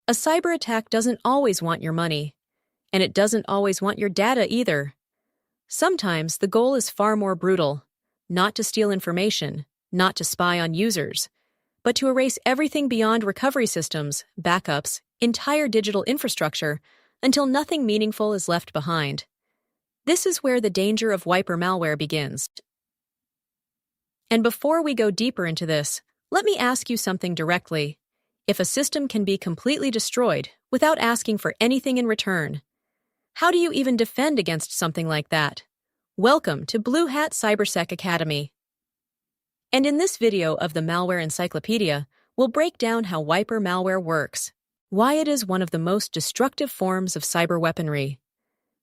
A cyber attack doesn't always want your money, and it doesn't always want your data either. Sometimes the goal is far more brutal, not to steal information, not to spy on users, but to erase everything beyond recovery systems, backups, entire digital infrastructure, until nothing meaningful is left behind. This is where the danger of wiper malware begins. And before we go deeper into this, let me ask you something directly. If a system can be completely destroyed without asking for anything in return, how do you even defend against something like that? Welcome to Blue Hat CyberSec Academy. And in this video of the Malware Encyclopedia, we'll break down how wiper malware works, why it is one of the most destructive forms of cyber weaponry,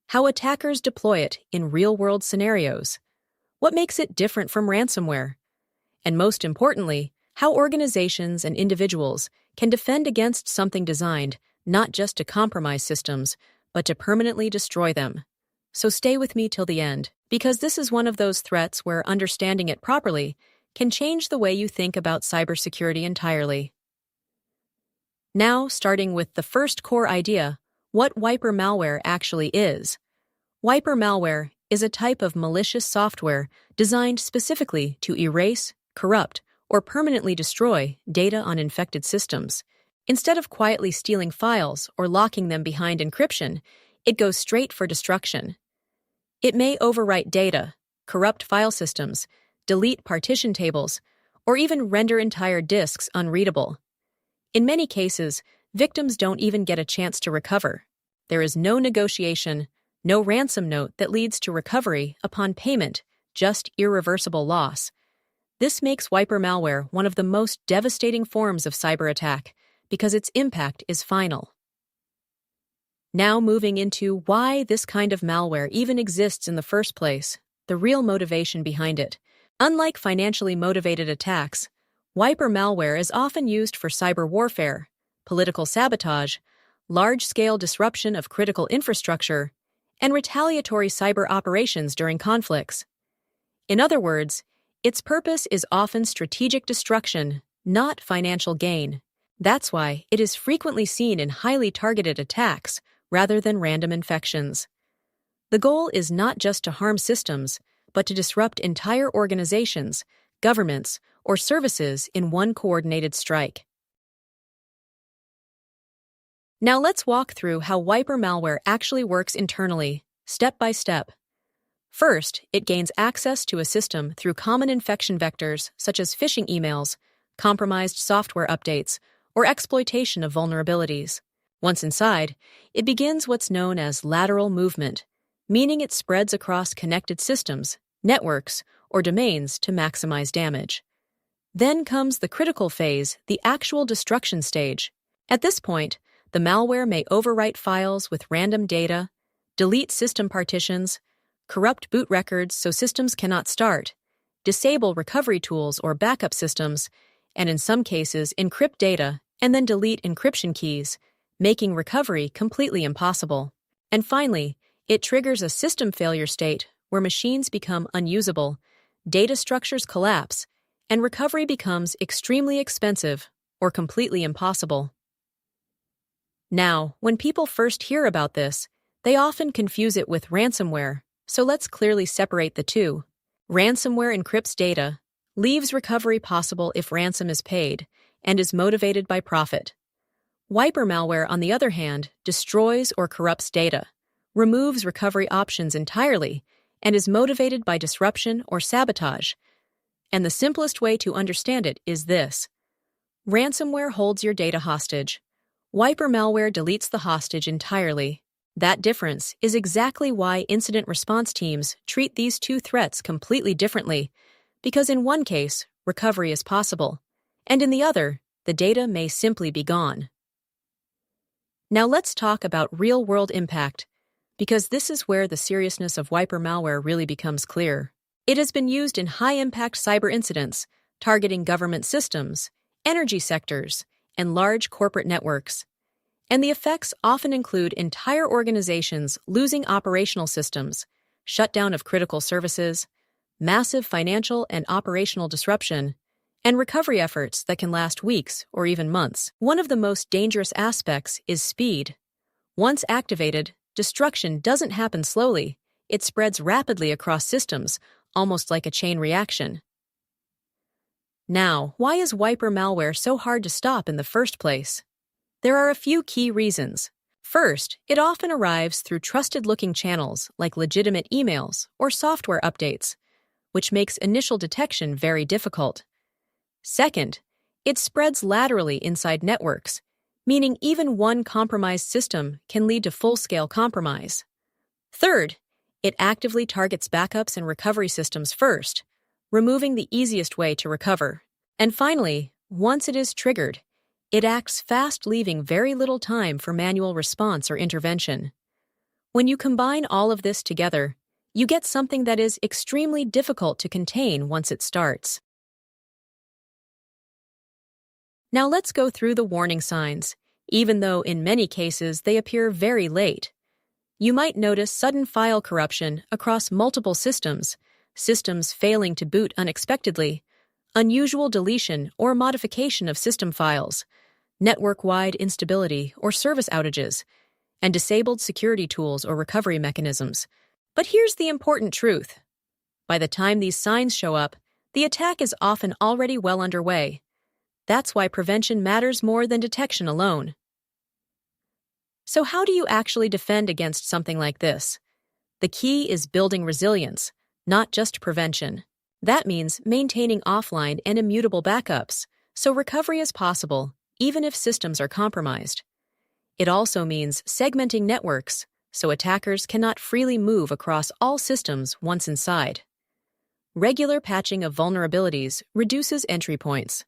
how attackers deploy it in real-world scenarios, what makes it different from ransomware, and most importantly, how organizations and individuals can defend against something designed not just to compromise systems, but to permanently destroy them. So stay with me till the end, because this is one of those threats where understanding it properly can change the way you think about cybersecurity entirely. Now, starting with the first core idea, what wiper malware actually is. Wiper malware is a type of malicious software designed specifically to erase, corrupt, or permanently destroy data on infected systems. Instead of quietly stealing files or locking them behind encryption, it goes straight for destruction. It may overwrite data, corrupt file systems, delete partition tables, or even render entire disks unreadable. In many cases, victims don't even get a chance to recover. There is no negotiation, no ransom note that leads to recovery upon payment, just irreversible loss. This makes wiper malware one of the most devastating forms of cyber attack because its impact is final. Now moving into why this kind of malware even exists in the first place, the real motivation behind it. Unlike financially motivated attacks, wiper malware is often used for cyber warfare, political sabotage, large-scale disruption of critical infrastructure, and retaliatory cyber operations during conflicts. In other words, its purpose is often strategic destruction, not financial gain. That's why it is frequently seen in highly targeted attacks rather than random infections. The goal is not just to harm systems, but to disrupt entire organizations, governments, or services in one coordinated strike. Now let's walk through how wiper malware actually works internally, step by step. First, it gains access to a system through common infection vectors such as phishing emails, compromised software updates, or exploitation of vulnerabilities. Once inside, it begins what's known as lateral movement, meaning it spreads across connected systems, networks, or domains to maximize damage. Then comes the critical phase, the actual destruction stage. At this point, the malware may overwrite files with random data, delete system partitions, corrupt boot records so systems cannot start, disable recovery tools or backup systems, and in some cases encrypt data and then delete encryption keys, making recovery completely impossible. And finally, it triggers a system failure state where machines become unusable, data structures collapse, and recovery becomes extremely expensive or completely impossible. Now, when people first hear about this, they often confuse it with ransomware, so let's clearly separate the two. Ransomware encrypts data, leaves recovery possible if ransom is paid, and is motivated by profit. Wiper malware, on the other hand, destroys or corrupts data, removes recovery options entirely, and is motivated by disruption or sabotage. And the simplest way to understand it is this. Ransomware holds your data hostage. Wiper malware deletes the hostage entirely. That difference is exactly why incident response teams treat these two threats completely differently, because in one case, recovery is possible, and in the other, the data may simply be gone. Now let's talk about real-world impact, because this is where the seriousness of wiper malware really becomes clear. It has been used in high-impact cyber incidents, targeting government systems, energy sectors, and large corporate networks. And the effects often include entire organizations losing operational systems, shutdown of critical services, massive financial and operational disruption, and recovery efforts that can last weeks or even months. One of the most dangerous aspects is speed. Once activated, destruction doesn't happen slowly. It spreads rapidly across systems, almost like a chain reaction. Now, why is wiper malware so hard to stop in the first place? There are a few key reasons. First, it often arrives through trusted-looking channels like legitimate emails or software updates, which makes initial detection very difficult. Second, it spreads laterally inside networks, meaning even one compromised system can lead to full-scale compromise. Third, it actively targets backups and recovery systems first, removing the easiest way to recover. And finally, once it is triggered, it acts fast, leaving very little time for manual response or intervention. When you combine all of this together, you get something that is extremely difficult to contain once it starts. Now let's go through the warning signs, even though in many cases they appear very late. You might notice sudden file corruption across multiple systems, systems failing to boot unexpectedly, unusual deletion or modification of system files, network-wide instability or service outages, and disabled security tools or recovery mechanisms. But here's the important truth. By the time these signs show up, the attack is often already well underway. That's why prevention matters more than detection alone. So how do you actually defend against something like this? The key is building resilience, not just prevention. That means maintaining offline and immutable backups, so recovery is possible, even if systems are compromised. It also means segmenting networks, so attackers cannot freely move across all systems once inside. Regular patching of vulnerabilities reduces entry points.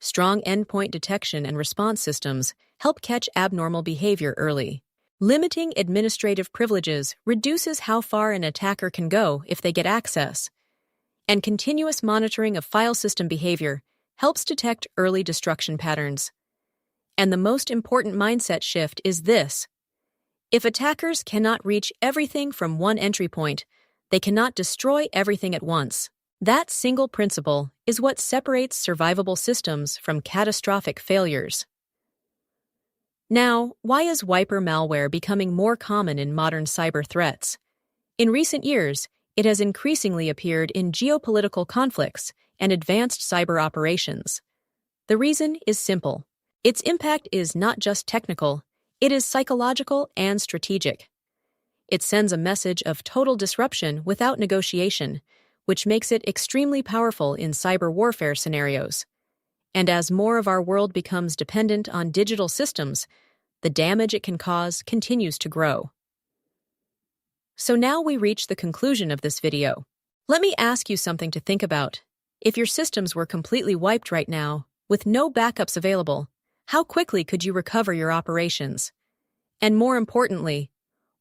Strong endpoint detection and response systems help catch abnormal behavior early. Limiting administrative privileges reduces how far an attacker can go if they get access. And continuous monitoring of file system behavior helps detect early destruction patterns. And the most important mindset shift is this. If attackers cannot reach everything from one entry point, they cannot destroy everything at once. That single principle is what separates survivable systems from catastrophic failures. Now, why is wiper malware becoming more common in modern cyber threats? In recent years, it has increasingly appeared in geopolitical conflicts and advanced cyber operations. The reason is simple. Its impact is not just technical, it is psychological and strategic. It sends a message of total disruption without negotiation, which makes it extremely powerful in cyber warfare scenarios. And as more of our world becomes dependent on digital systems, the damage it can cause continues to grow. So now we reach the conclusion of this video. Let me ask you something to think about. If your systems were completely wiped right now, with no backups available, how quickly could you recover your operations? And more importantly,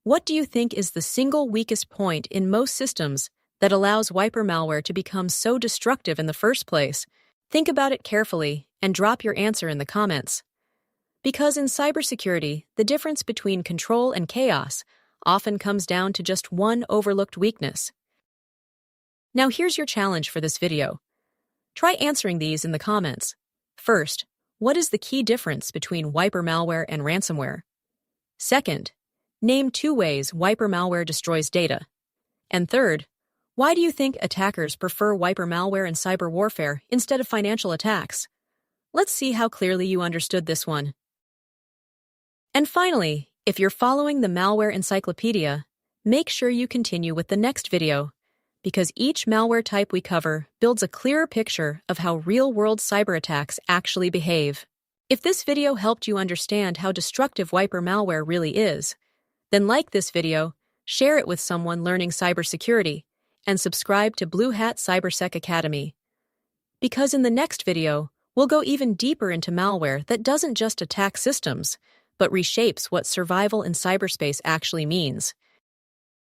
what do you think is the single weakest point in most systems that allows wiper malware to become so destructive in the first place? Think about it carefully and drop your answer in the comments. Because in cybersecurity, the difference between control and chaos often comes down to just one overlooked weakness. Now here's your challenge for this video. Try answering these in the comments. First, what is the key difference between wiper malware and ransomware? Second, name 2 ways wiper malware destroys data. And third, why do you think attackers prefer wiper malware in cyber warfare instead of financial attacks? Let's see how clearly you understood this one. And finally, if you're following the Malware Encyclopedia, make sure you continue with the next video, because each malware type we cover builds a clearer picture of how real-world cyber attacks actually behave. If this video helped you understand how destructive wiper malware really is, then like this video, share it with someone learning cybersecurity, and subscribe to Blue Hat CyberSec Academy. Because in the next video, we'll go even deeper into malware that doesn't just attack systems, but reshapes what survival in cyberspace actually means.